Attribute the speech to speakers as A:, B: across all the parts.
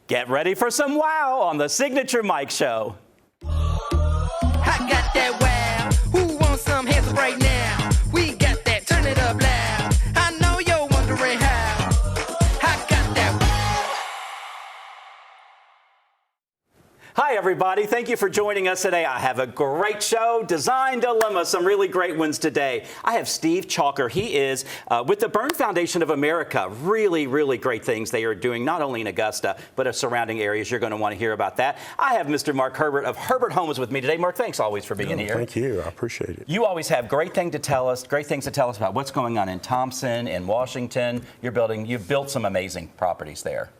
A: Get ready for some wow on the Signature Mike Show.
B: I got that wow. Who wants some hands up right now? We got that. Turn it up loud. I know you're wondering how. I got that wow.
A: Hi, everybody. Thank you for joining us today. I have a great show, Design Dilemma, some really great ones today. I have Steve Chalker. He is with the Burn Foundation of America. Really, really great things they are doing, not only in Augusta, but in surrounding areas. You're going to want to hear about that. I have Mr. Mark Herbert of Herbert Homes with me today. Mark, thanks always for being here.
C: Thank you. I appreciate it.
A: You always have great things to tell us about what's going on in Thompson, in Washington. You've built some amazing properties there.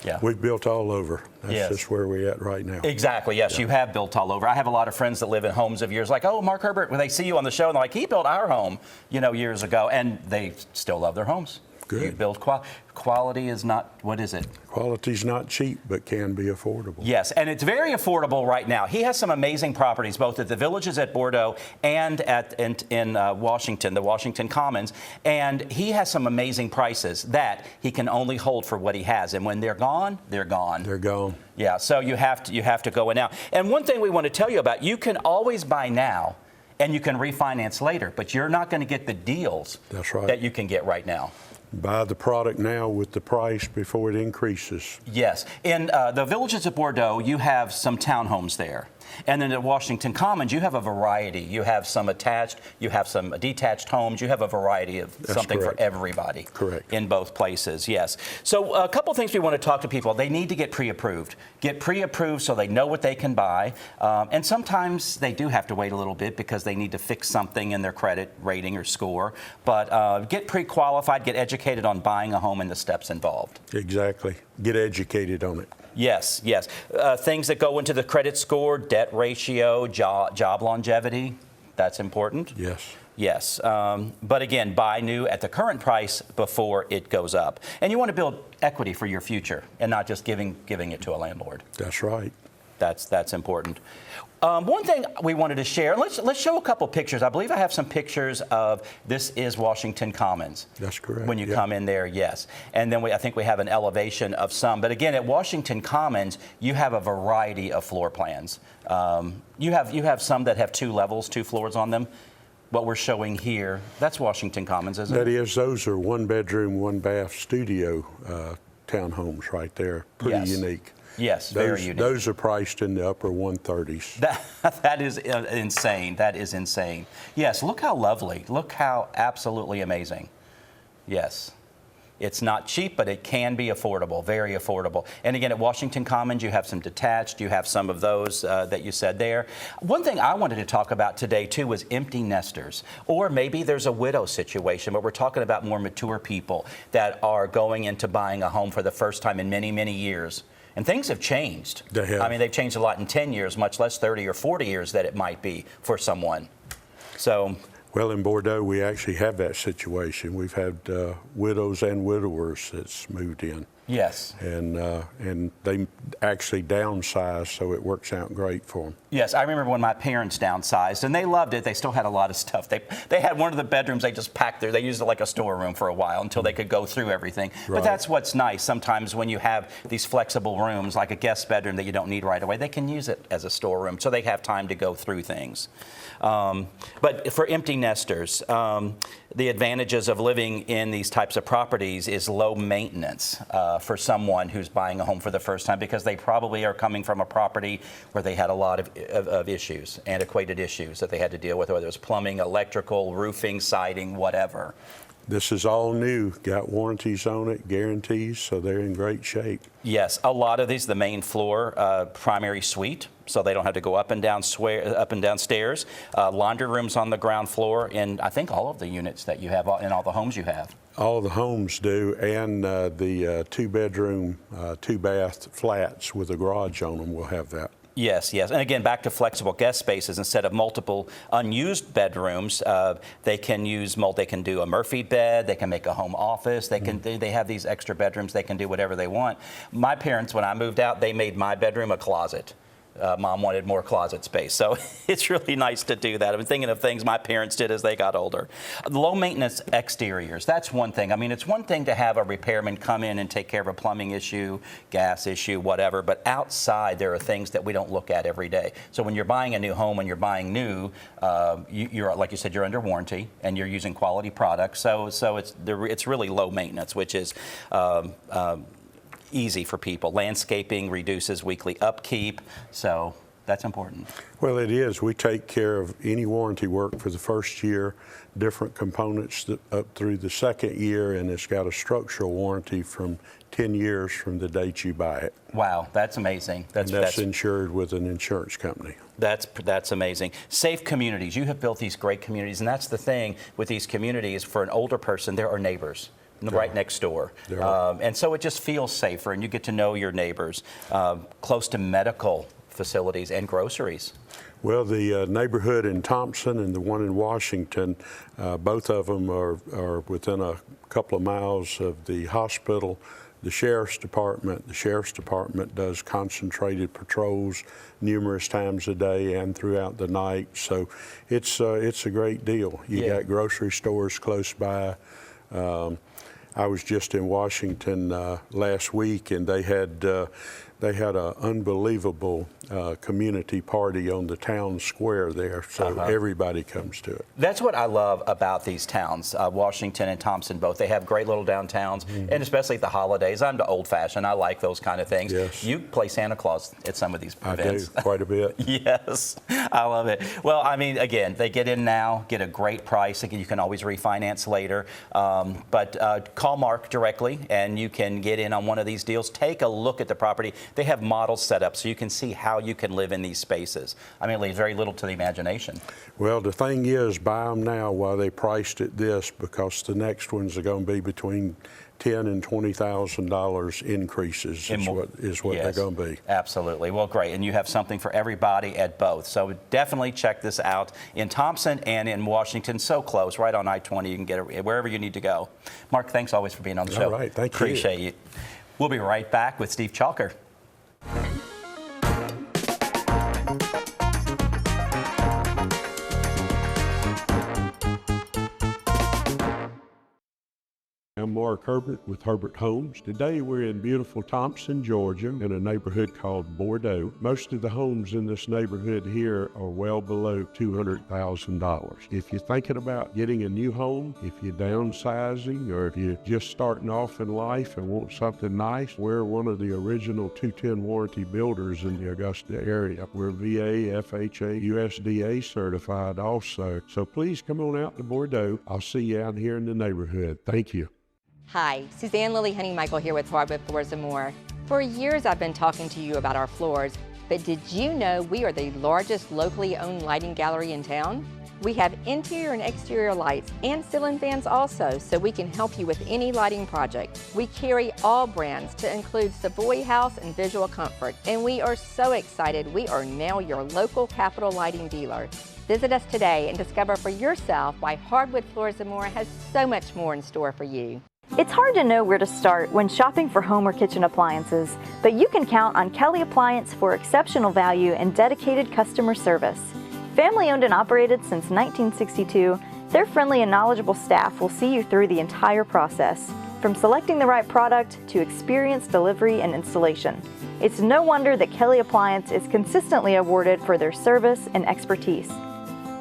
A: Yeah.
C: We've built all over. That's just where we're at right now.
A: Exactly. Yes, you have built all over. I have a lot of friends that live in homes of yours like, oh, Mark Herbert, when they see you on the show, and they're like, he built our home, years ago. And they still love their homes.
C: Good.
A: You build quality is not, what is it?
C: Quality's not cheap, but can be affordable.
A: Yes, and it's very affordable right now. He has some amazing properties, both at the Villages at Bordeaux and in Washington, the Washington Commons. And he has some amazing prices that he can only hold for what he has. And when they're gone, they're gone.
C: They're gone.
A: Yeah, so you have to go in now. And one thing we want to tell you about, you can always buy now and you can refinance later, but you're not going to get the deals that you can get right now.
C: Buy the product now with the price before it increases.
A: Yes. In the Villages of Bordeaux, you have some townhomes there. And then at Washington Commons, you have a variety. You have some attached, you have some detached homes. You have a variety of something for everybody.
C: Correct.
A: In both places, yes. So a couple things we want to talk to people. They need to get pre-approved. Get pre-approved so they know what they can buy. And sometimes they do have to wait a little bit because they need to fix something in their credit rating or score. But get pre-qualified, get educated on buying a home and the steps involved.
C: Exactly. Get educated on it.
A: Yes, yes. Things that go into the credit score, debt ratio, job longevity, that's important.
C: Yes.
A: Yes. But again, buy new at the current price before it goes up. And you want to build equity for your future and not just giving it to a landlord.
C: That's right.
A: That's important. One thing we wanted to share, let's show a couple pictures. I believe I have some pictures of this is Washington Commons.
C: That's correct.
A: When you come in there, yes. And then I think we have an elevation of some. But again, at Washington Commons, you have a variety of floor plans. You have some that have 2 levels, 2 floors on them. What we're showing here, that's Washington Commons, isn't it?
C: That is. Those are 1-bedroom, 1-bath studio townhomes right there. Pretty unique.
A: Yes, very unique.
C: Those are priced in the upper 130s.
A: That is insane. That is insane. Yes, look how lovely. Look how absolutely amazing. Yes. It's not cheap, but it can be affordable, very affordable. And again, at Washington Commons, you have some detached. You have some of those that you said there. One thing I wanted to talk about today, too, was empty nesters. Or maybe there's a widow situation, but we're talking about more mature people that are going into buying a home for the first time in many, many years. And things have changed.
C: They have.
A: I mean, they've changed a lot in 10 years, much less 30 or 40 years that it might be for someone. So.
C: Well, in Bordeaux, we actually have that situation. We've had widows and widowers that's moved in.
A: Yes.
C: And they actually downsized, so it works out great for them.
A: Yes, I remember when my parents downsized, and they loved it. They still had a lot of stuff. They had one of the bedrooms they just packed there. They used it like a storeroom for a while until they could go through everything. Right. But that's what's nice. Sometimes when you have these flexible rooms, like a guest bedroom that you don't need right away, they can use it as a storeroom, so they have time to go through things. But for empty nesters, the advantages of living in these types of properties is low maintenance for someone who's buying a home for the first time, because they probably are coming from a property where they had a lot of issues, antiquated issues that they had to deal with, whether it was plumbing, electrical, roofing, siding, whatever.
C: This is all new, got warranties on it, guarantees, so they're in great shape.
A: Yes, a lot of these, the main floor, primary suite, so they don't have to go up and down stairs. Laundry rooms on the ground floor in, I think, all of the units that you have in all the homes you have.
C: All the homes do, and the 2-bedroom, 2-bath flats with a garage on them will have that.
A: Yes, yes. And again, back to flexible guest spaces. Instead of multiple unused bedrooms, they can do a Murphy bed, they can make a home office, they have these extra bedrooms, they can do whatever they want. My parents, when I moved out, they made my bedroom a closet. Mom wanted more closet space. So it's really nice to do that. I've been thinking of things my parents did as they got older. Low maintenance exteriors, that's one thing. I mean, it's one thing to have a repairman come in and take care of a plumbing issue, gas issue, whatever, but outside there are things that we don't look at every day. So when you're buying a new home, when you're buying new, you're like you said, you're under warranty and you're using quality products. So it's really low maintenance, which is easy for people. Landscaping reduces weekly upkeep, so that's important.
C: Well, it is. We take care of any warranty work for the first year, different components up through the second year, and it's got a structural warranty from 10 years from the date you buy it.
A: Wow, that's amazing.
C: That's insured with an insurance company.
A: That's amazing. Safe communities. You have built these great communities, and that's the thing with these communities. For an older person, there are neighbors right next door. And so it just feels safer, and you get to know your neighbors. Close to medical facilities and groceries.
C: Well, the neighborhood in Thompson and the one in Washington, both of them are within a couple of miles of the hospital, the sheriff's department. The sheriff's department does concentrated patrols numerous times a day and throughout the night. So it's a great deal. You got grocery stores close by. I was just in Washington last week, and they had an unbelievable community party on the town square there, so everybody comes to it.
A: That's what I love about these towns, Washington and Thompson both. They have great little downtowns, and especially at the holidays. I'm the old-fashioned. I like those kind of things.
C: Yes.
A: You play Santa Claus at some of these events.
C: I do, quite a bit.
A: Yes, I love it. Well, I mean, again, they get in now, get a great price. Again, you can always refinance later. But call Mark directly, and you can get in on one of these deals. Take a look at the property. They have models set up so you can see how you can live in these spaces. I mean, it leaves very little to the imagination.
C: Well, the thing is, buy them now while they priced it this, because the next ones are going to be between $10,000 and $20,000 increases is what they're going to be. Absolutely.
A: Well, great. And you have something for everybody at both. So definitely check this out in Thompson and in Washington. So close, right on I-20. You can get it wherever you need to go. Mark, thanks always for being on the show.
C: All right. Thank you.
A: Appreciate you. We'll be right back with Steve Chalker.
C: I'm Mark Herbert with Herbert Homes. Today we're in beautiful Thompson, Georgia, in a neighborhood called Bordeaux. Most of the homes in this neighborhood here are well below $200,000. If you're thinking about getting a new home, if you're downsizing, or if you're just starting off in life and want something nice, we're one of the original 210 warranty builders in the Augusta area. We're VA, FHA, USDA certified also. So please come on out to Bordeaux. I'll see you out here in the neighborhood. Thank you.
D: Hi, Suzanne Lily Honey-Michael here with Hardwood Floors & More. For years I've been talking to you about our floors, but did you know we are the largest locally owned lighting gallery in town? We have interior and exterior lights and ceiling fans also, so we can help you with any lighting project. We carry all brands to include Savoy House and Visual Comfort, and we are so excited we are now your local Capital Lighting dealer. Visit us today and discover for yourself why Hardwood Floors & More has so much more in store for you.
E: It's hard to know where to start when shopping for home or kitchen appliances, but you can count on Kelly Appliance for exceptional value and dedicated customer service. Family owned and operated since 1962, their friendly and knowledgeable staff will see you through the entire process, from selecting the right product to experienced delivery and installation. It's no wonder that Kelly Appliance is consistently awarded for their service and expertise.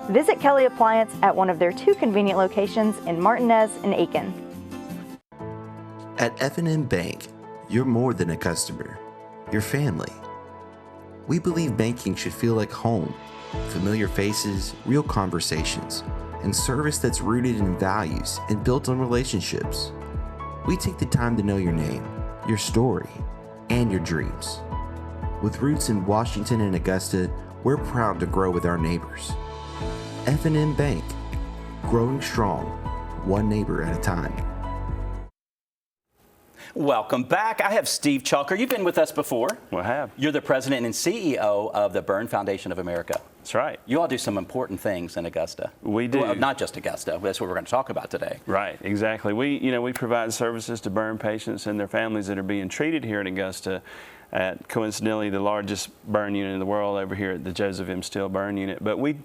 E: Visit Kelly Appliance at one of their 2 convenient locations in Martinez and Aiken.
F: At F&M Bank, you're more than a customer, you're family. We believe banking should feel like home, familiar faces, real conversations, and service that's rooted in values and built on relationships. We take the time to know your name, your story, and your dreams. With roots in Washington and Augusta, we're proud to grow with our neighbors. F&M Bank, growing strong, one neighbor at a time.
A: Welcome back. I have Steve Chalker. You've been with us before.
G: Well, I have.
A: You're the president and CEO of the Burn Foundation of America.
G: That's right.
A: You all do some important things in Augusta.
G: We do.
A: Well, not just Augusta, but that's what we're going to talk about today.
G: Right, exactly. We provide services to burn patients and their families that are being treated here in Augusta at, coincidentally, the largest burn unit in the world over here at the Joseph M. Steele Burn Unit. But we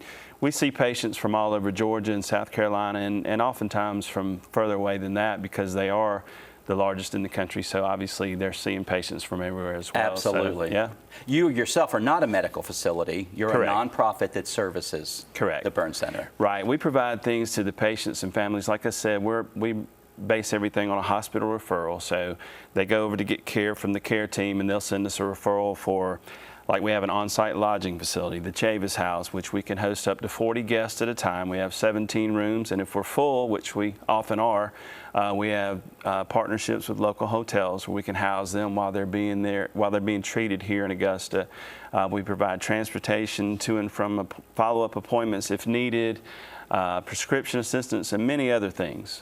G: see patients from all over Georgia and South Carolina and oftentimes from further away than that because they are the largest in the country, so obviously they're seeing patients from everywhere as well.
A: Absolutely.
G: So, yeah.
A: You yourself are not a medical facility. You're
G: Correct.
A: a nonprofit that services
G: Correct.
A: the Burn Center.
G: Right. We provide things to the patients and families. Like I said, we base everything on a hospital referral. So they go over to get care from the care team, and they'll send us a referral for, like we have an on-site lodging facility, the Chavis House, which we can host up to 40 guests at a time. We have 17 rooms, and if we're full, which we often are, we have partnerships with local hotels where we can house them while they're being treated here in Augusta. We provide transportation to and from follow-up appointments if needed, prescription assistance, and many other things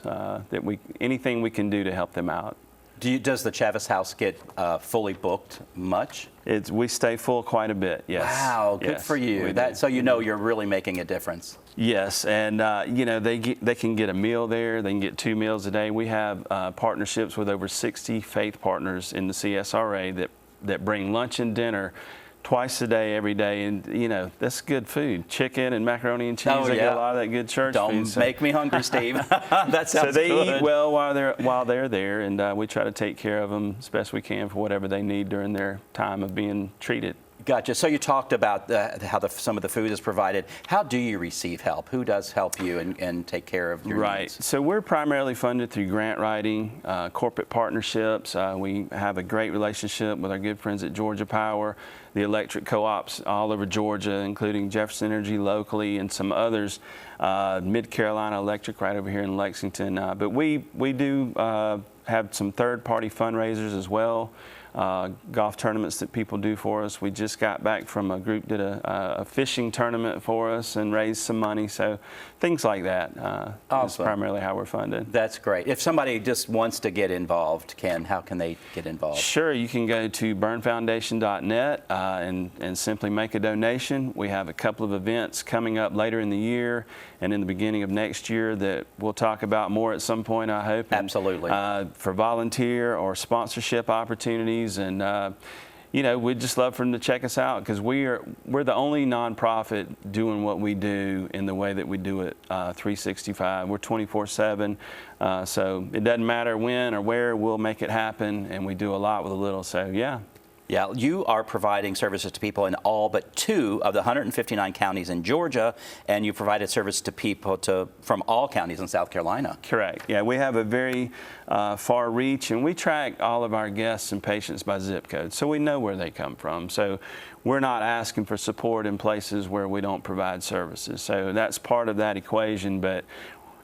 G: anything we can do to help them out.
A: Does the Chavis House get fully booked much?
G: We stay full quite a bit, yes.
A: Wow, good
G: Yes,
A: for you. So you know you're really making a difference.
G: Yes, and they can get a meal there. They can get 2 meals a day. We have partnerships with over 60 faith partners in the CSRA that bring lunch and dinner twice a day, every day, and that's good food. Chicken and macaroni and cheese.
A: Oh,
G: They
A: yeah.
G: get a lot of that good church food.
A: Don't make me hungry, Steve. That sounds
G: So they
A: good.
G: eat well while they're there, and we try to take care of them as best we can for whatever they need during their time of being treated.
A: Gotcha. So you talked about how some of the food is provided. How do you receive help? Who does help you and take care of your
G: Right.
A: needs?
G: So we're primarily funded through grant writing, corporate partnerships. We have a great relationship with our good friends at Georgia Power, the electric co-ops all over Georgia, including Jefferson Energy locally and some others, Mid-Carolina Electric right over here in Lexington. But we do have some third-party fundraisers as well. Golf tournaments that people do for us. We just got back from a group did a fishing tournament for us and raised some money. So things like that is
A: Awesome.
G: primarily how we're funded.
A: That's great. If somebody just wants to get involved, how can they get involved?
G: Sure, you can go to burnfoundation.net and simply make a donation. We have a couple of events coming up later in the year and in the beginning of next year that we'll talk about more at some point, I hope. And,
A: Absolutely.
G: For volunteer or sponsorship opportunities, and we'd just love for them to check us out because we're the only nonprofit doing what we do in the way that we do it 365. We're 24/7, so it doesn't matter when or where, we'll make it happen, and we do a lot with a little. So yeah.
A: Yeah, you are providing services to people in all but 2 of the 159 counties in Georgia, and you provided service to people from all counties in South Carolina.
G: Correct. Yeah, we have a very far reach, and we track all of our guests and patients by zip code, so we know where they come from. So we're not asking for support in places where we don't provide services. So that's part of that equation, but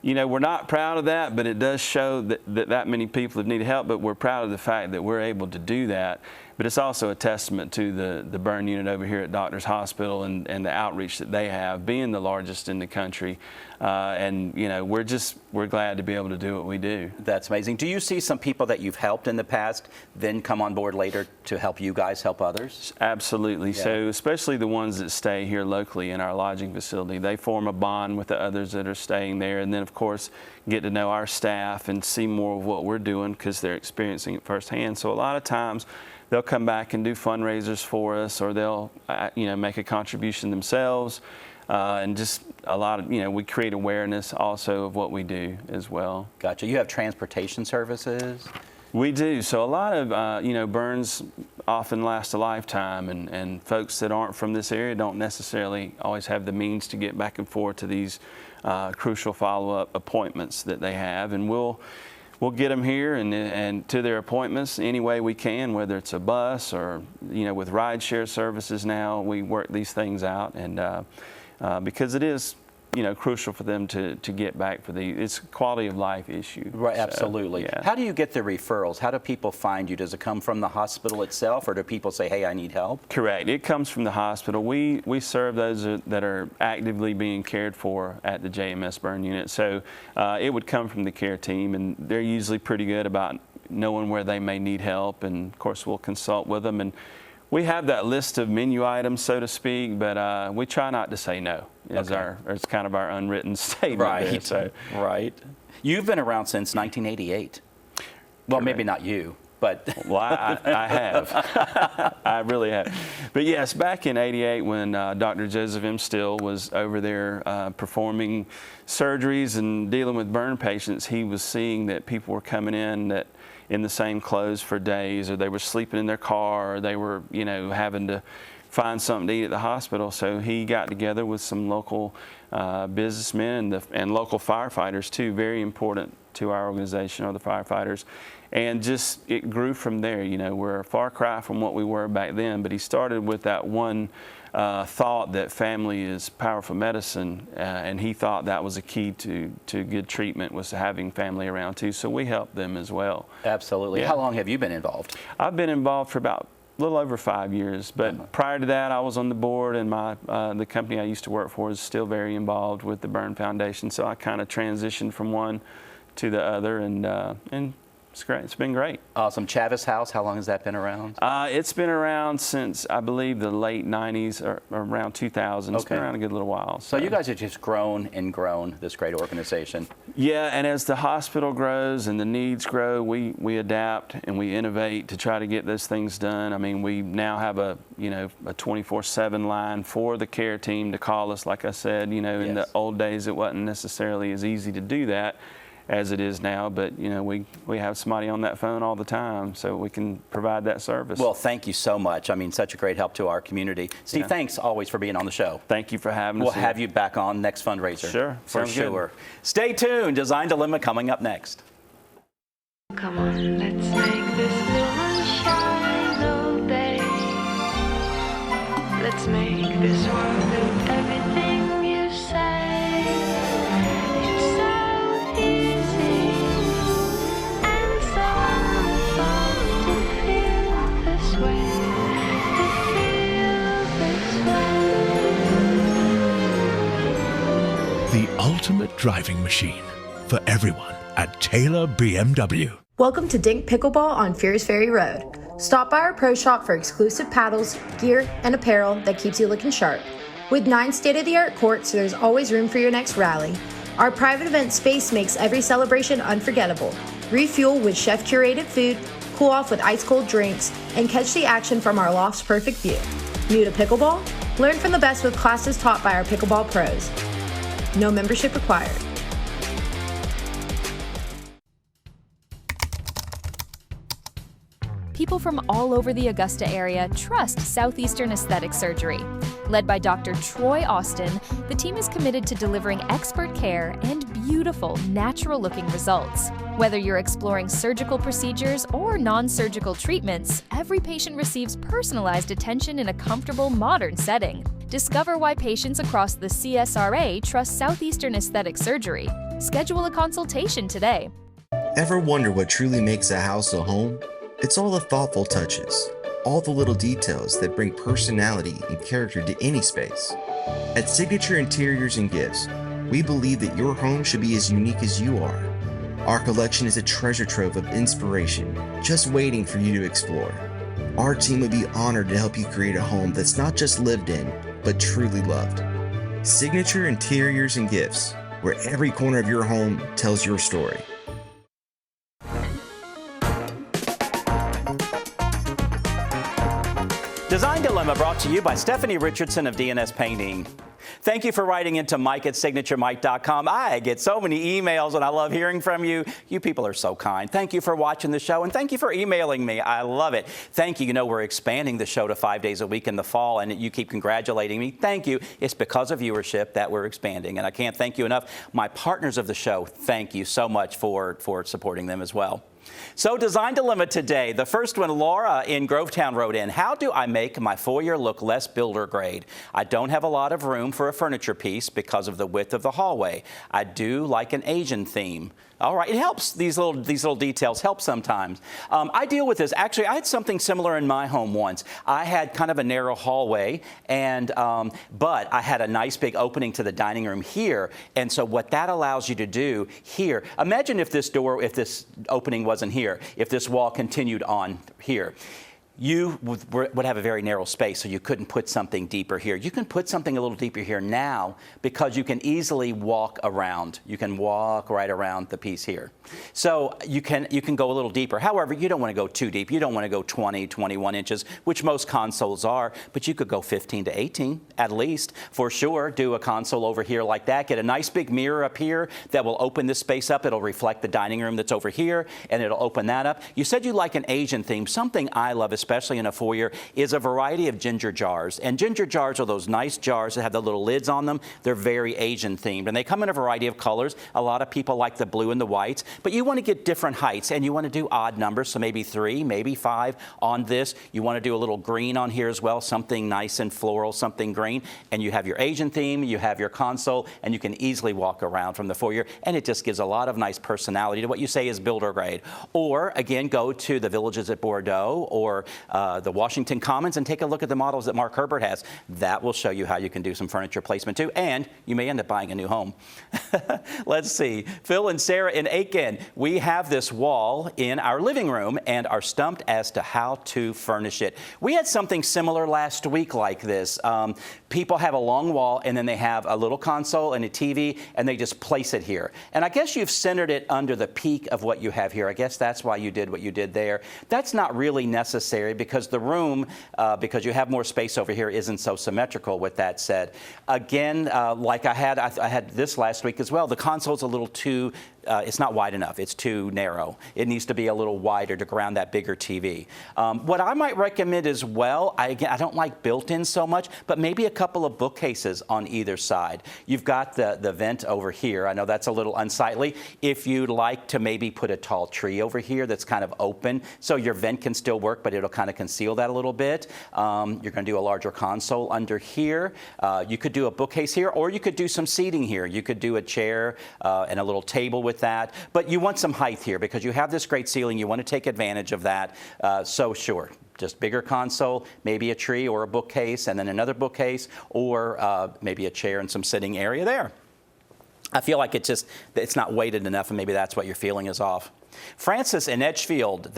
G: we're not proud of that, but it does show that many people have needed help, but we're proud of the fact that we're able to do that. But it's also a testament to the burn unit over here at Doctors Hospital and the outreach that they have, being the largest in the country. And we're glad to be able to do what we do.
A: That's amazing. Do you see some people that you've helped in the past then come on board later to help you guys help others?
G: Absolutely.
A: Yeah.
G: So especially the ones that stay here locally in our lodging facility, they form a bond with the others that are staying there, and then of course get to know our staff and see more of what we're doing because they're experiencing it firsthand. So a lot of times they'll come back and do fundraisers for us, or they'll make a contribution themselves, and just a lot of we create awareness also of what we do as well.
A: Gotcha. You have transportation services?
G: We do. So a lot of burns often last a lifetime, and folks that aren't from this area don't necessarily always have the means to get back and forth to these crucial follow-up appointments that they have, and we'll get them here and to their appointments any way we can, whether it's a bus or with ride share services now, we work these things out, and because it is crucial for them to get back it's a quality of life issue.
A: Right,
G: So,
A: absolutely.
G: yeah.
A: How do you get the referrals? How do people find you? Does it come from the hospital itself, or do people say, hey, I need help?
G: Correct. It comes from the hospital. We serve those that are actively being cared for at the JMS Burn Unit. So it would come from the care team, and they're usually pretty good about knowing where they may need help, and of course we'll consult with them. And we have that list of menu items, so to speak, but we try not to say no. It's kind of our unwritten statement.
A: Right.
G: There, so.
A: Right. You've been around since 1988. Well, maybe not you, but.
G: Well, I have. I really have. But yes, back in '88 when Dr. Joseph M. Still was over there performing surgeries and dealing with burn patients, he was seeing that people were coming in the same clothes for days, or they were sleeping in their car, or they were, having to find something to eat at the hospital. So he got together with some local businessmen and local firefighters too. Very important to our organization are the firefighters. And just it grew from there. We're a far cry from what we were back then, but he started with that one thought that family is powerful medicine, and he thought that was a key to good treatment, was having family around too. So we helped them as well.
A: Absolutely.
G: Yeah.
A: How long have you been involved?
G: I've been involved for about a little over 5 years, but prior to that, I was on the board, and the company I used to work for is still very involved with the Burn Foundation. So I kind of transitioned from one to the other, and it's great. It's been great.
A: Awesome. Chavis House, how long has that been around?
G: It's been around since, I believe, the late 90s or around 2000. It's been around a good little while.
A: So you guys have just grown and grown this great organization.
G: Yeah, and as the hospital grows and the needs grow, we adapt and we innovate to try to get those things done. I mean, we now have a 24/7 line for the care team to call us. Like I said, in the old days, it wasn't necessarily as easy to do that as it is now, but we have somebody on that phone all the time, so we can provide that service.
A: Well, thank you so much. I mean, such a great help to our community. Steve, thanks always for being on the show.
G: Thank you for having us.
A: We'll have you back on next fundraiser.
G: Sure,
A: For
G: sounds
A: sure.
G: good.
A: Stay tuned. Design Dilemma coming up next.
H: Come on, let's make this moon shine, oh babe. Let's make this world do everything you say. It's so easy and so fun to feel this way, to feel this way.
I: The ultimate driving machine for everyone at Taylor BMW.
J: Welcome to Dink Pickleball on Fears Ferry Road. Stop by our pro shop for exclusive paddles, gear, and apparel that keeps you looking sharp. With 9 state-of-the-art courts, there's always room for your next rally. Our private event space makes every celebration unforgettable. Refuel with chef-curated food, cool off with ice-cold drinks, and catch the action from our loft's perfect view. New to pickleball? Learn from the best with classes taught by our pickleball pros. No membership required.
K: People from all over the Augusta area trust Southeastern Aesthetic Surgery. Led by Dr. Troy Austin, the team is committed to delivering expert care and beautiful, natural-looking results. Whether you're exploring surgical procedures or non-surgical treatments, every patient receives personalized attention in a comfortable, modern setting. Discover why patients across the CSRA trust Southeastern Aesthetic Surgery. Schedule a consultation today.
F: Ever wonder what truly makes a house a home? It's all the thoughtful touches, all the little details that bring personality and character to any space. At Signature Interiors and Gifts, we believe that your home should be as unique as you are. Our collection is a treasure trove of inspiration, just waiting for you to explore. Our team would be honored to help you create a home that's not just lived in, but truly loved. Signature Interiors and Gifts, where every corner of your home tells your story.
A: Design Dilemma brought to you by Stephanie Richardson of DNS Painting. Thank you for writing into Mike@signaturemike.com. I get so many emails and I love hearing from you. You people are so kind. Thank you for watching the show and thank you for emailing me. I love it. Thank you. You know, we're expanding the show to 5 days a week in the fall and you keep congratulating me. Thank you. It's because of viewership that we're expanding and I can't thank you enough. My partners of the show, thank you so much for supporting them as well. So Design Dilemma today. The first one, Laura in Grovetown wrote in, how do I make my foyer look less builder grade? I don't have a lot of room for a furniture piece because of the width of the hallway. I do like an Asian theme. All right, it helps. These little details help sometimes. I deal with this. Actually, I had something similar in my home once. I had kind of a narrow hallway, and but I had a nice big opening to the dining room here. And so what that allows you to do here, imagine if this opening wasn't wasn't here, if this wall continued on here, you would have a very narrow space, so you couldn't put something deeper here. You can put something a little deeper here now because you can easily walk around. You can walk right around the piece here. So you can go a little deeper. However, you don't want to go too deep. You don't want to go 20, 21 inches, which most consoles are, but you could go 15 to 18 at least, for sure. Do a console over here like that. Get a nice big mirror up here that will open this space up. It'll reflect the dining room that's over here, and it'll open that up. You said you like an Asian theme. Something I love, especially in a foyer, is a variety of ginger jars. And ginger jars are those nice jars that have the little lids on them. They're very Asian themed, and they come in a variety of colors. A lot of people like the blue and the whites, but you want to get different heights, and you want to do odd numbers, so maybe 3, maybe 5 on this. You want to do a little green on here as well, something nice and floral, something green, and you have your Asian theme, you have your console, and you can easily walk around from the foyer, and it just gives a lot of nice personality to what you say is builder grade. Or again, go to the Villages at Bordeaux or the Washington Commons and take a look at the models that Mark Herbert has. That will show you how you can do some furniture placement too, and you may end up buying a new home. Let's see. Phil and Sarah in Aiken, we have this wall in our living room and are stumped as to how to furnish it. We had something similar last week like this. People have a long wall and then they have a little console and a TV and they just place it here. And I guess you've centered it under the peak of what you have here. I guess that's why you did what you did there. That's not really necessary because the room, because you have more space over here, isn't so symmetrical. With that said, again, like I had this last week as well, the console's a little too it's not wide enough. It's too narrow. It needs to be a little wider to ground that bigger TV. What I might recommend as well, I don't like built-in so much, but maybe a couple of bookcases on either side. You've got the vent over here. I know that's a little unsightly. If you'd like to maybe put a tall tree over here that's kind of open, so your vent can still work, but it'll kind of conceal that a little bit. You're going to do a larger console under here. You could do a bookcase here, or you could do some seating here. You could do a chair and a little table with that, but you want some height here because you have this great ceiling. You want to take advantage of that. So sure, just bigger console, maybe a tree or a bookcase, and then another bookcase, or maybe a chair and some sitting area there. I feel like it's not weighted enough, and maybe that's what your feeling is off. Francis in Edgefield,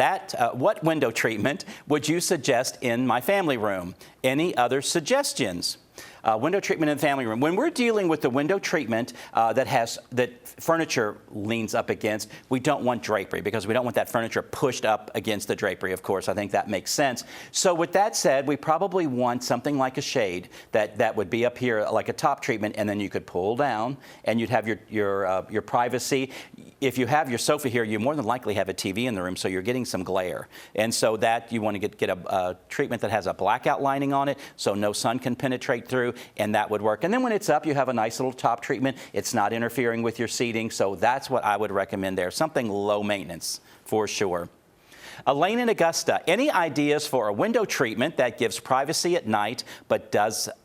A: what window treatment would you suggest in my family room? Any other suggestions? Window treatment in the family room. When we're dealing with the window treatment that furniture leans up against, we don't want drapery because we don't want that furniture pushed up against the drapery, of course. I think that makes sense. So with that said, we probably want something like a shade that would be up here like a top treatment, and then you could pull down and you'd have your privacy. If you have your sofa here, you more than likely have a TV in the room, so you're getting some glare. And so that you want to get a treatment that has a blackout lining on it so no sun can penetrate through, and that would work. And then when it's up, you have a nice little top treatment. It's not interfering with your seating, so that's what I would recommend there. Something low maintenance for sure. Elaine in Augusta, any ideas for a window treatment that gives privacy at night but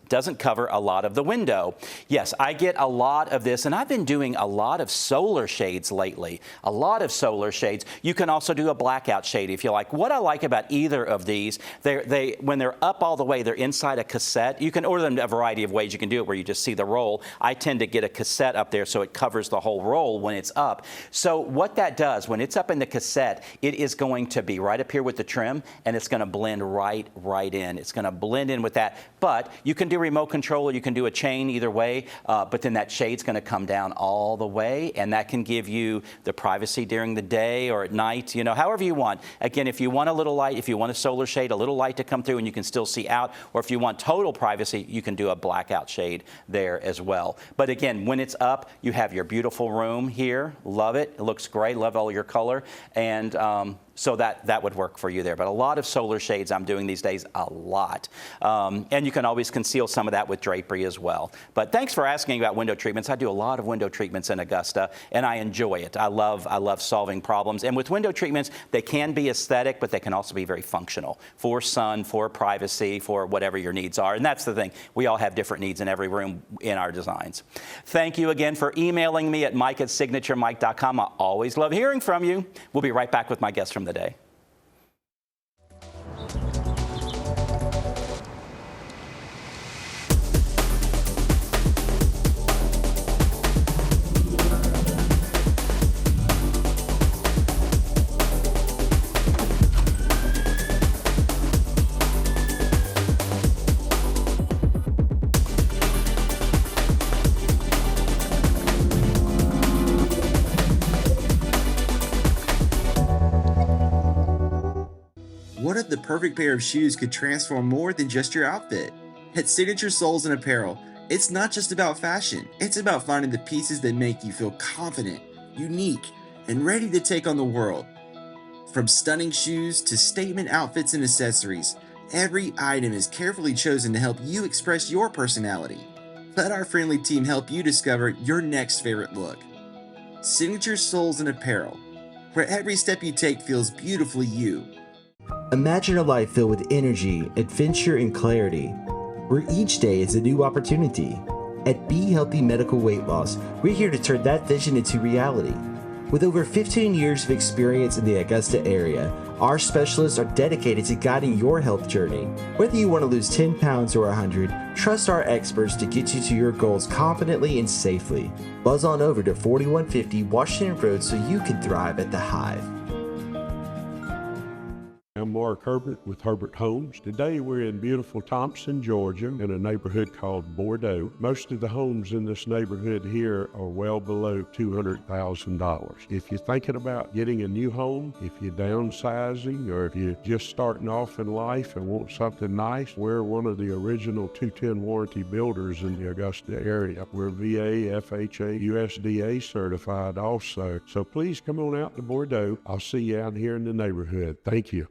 A: doesn't cover a lot of the window? Yes, I get a lot of this, and I've been doing a lot of solar shades lately. A lot of solar shades. You can also do a blackout shade if you like. What I like about either of these, when they're up all the way, they're inside a cassette. You can order them a variety of ways. You can do it where you just see the roll. I tend to get a cassette up there so it covers the whole roll when it's up. So what that does, when it's up in the cassette, it is going to be right up here with the trim, and it's going to blend right in. It's going to blend in with that. But you can do remote control, or you can do a chain, either way, but then that shade's going to come down all the way, and that can give you the privacy during the day or at night, however you want. Again, if you want a little light, if you want a solar shade, a little light to come through and you can still see out, or if you want total privacy, you can do a blackout shade there as well. But again, when it's up, you have your beautiful room here. Love it. It looks great. Love all your color. And so that would work for you there. But a lot of solar shades I'm doing these days, a lot. And you can always conceal some of that with drapery as well. But thanks for asking about window treatments. I do a lot of window treatments in Augusta, and I enjoy it. I love solving problems. And with window treatments, they can be aesthetic, but they can also be very functional for sun, for privacy, for whatever your needs are. And that's the thing. We all have different needs in every room in our designs. Thank you again for emailing me at mike@signaturemike.com. I always love hearing from you. We'll be right back with my guest from the day.
F: perfect pair of shoes could transform more than just your outfit. At Signature Soles and Apparel, it's not just about fashion, it's about finding the pieces that make you feel confident, unique, and ready to take on the world. From stunning shoes to statement outfits and accessories, every item is carefully chosen to help you express your personality. Let our friendly team help you discover your next favorite look. Signature Soles and Apparel, where every step you take feels beautifully you.
L: Imagine a life filled with energy, adventure, and clarity, where each day is a new opportunity. At Be Healthy Medical Weight Loss, we're here to turn that vision into reality. With over 15 years of experience in the Augusta area, our specialists are dedicated to guiding your health journey. Whether you want to lose 10 pounds or 100, trust our experts to get you to your goals confidently and safely. Buzz on over to 4150 Washington Road so you can thrive at the Hive.
C: I'm Mark Herbert with Herbert Homes. Today we're in beautiful Thompson, Georgia, in a neighborhood called Bordeaux. Most of the homes in this neighborhood here are well below $200,000. If you're thinking about getting a new home, if you're downsizing, or if you're just starting off in life and want something nice, we're one of the original 210 warranty builders in the Augusta area. We're VA, FHA, USDA certified also. So please come on out to Bordeaux. I'll see you out here in the neighborhood. Thank you.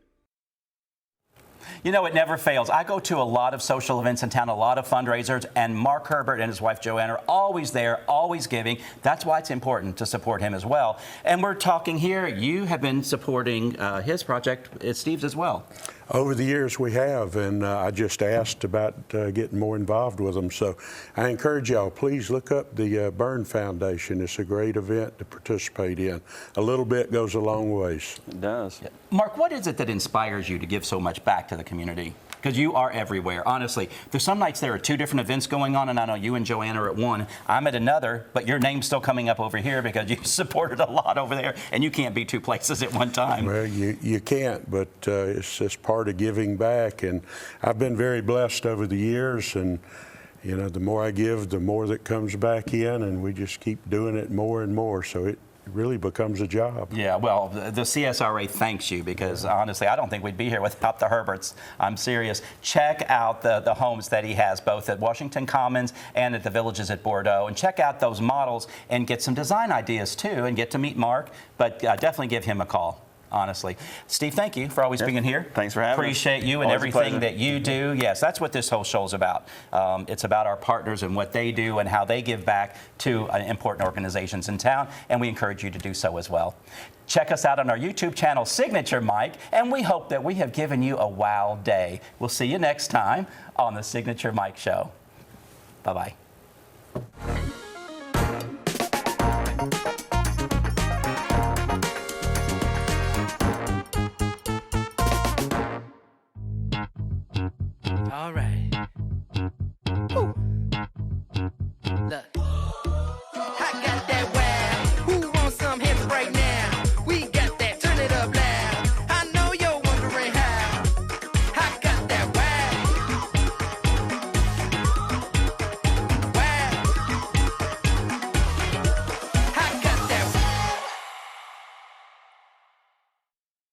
A: You know, it never fails. I go to a lot of social events in town, a lot of fundraisers, and Mark Herbert and his wife Joanne are always there, always giving. That's why it's important to support him as well. And we're talking here, you have been supporting his project, Steve's as well.
C: Over the years we have, and I just asked about getting more involved with them. So I encourage y'all, please look up the Burn Foundation. It's a great event to participate in. A little bit goes a long ways.
G: It does.
A: Mark, what is it that inspires you to give so much back to the community? Because you are everywhere, honestly. There's some nights there are 2 different events going on, and I know you and Joanne are at one. I'm at another, but your name's still coming up over here because you supported a lot over there, and you can't be 2 places at one time.
C: Well, you can't, but it's just part of giving back, and I've been very blessed over the years, and you know, the more I give, the more that comes back in, and we just keep doing it more and more, so it really becomes a job.
A: Yeah, well, the CSRA thanks you because honestly, I don't think we'd be here without the Herberts. I'm serious. Check out the homes that he has, both at Washington Commons and at the Villages at Bordeaux, and check out those models and get some design ideas too, and get to meet Mark, but definitely give him a call. Honestly. Steve, thank you for always being here.
G: Thanks for having us.
A: Appreciate you and
G: Always
A: everything that you do. Yes, that's what this whole show is about. It's about our partners and what they do and how they give back to important organizations in town, and we encourage you to do so as well. Check us out on our YouTube channel, Signature Mike, and we hope that we have given you a wow day. We'll see you next time on the Signature Mike Show. Bye-bye.
B: All right.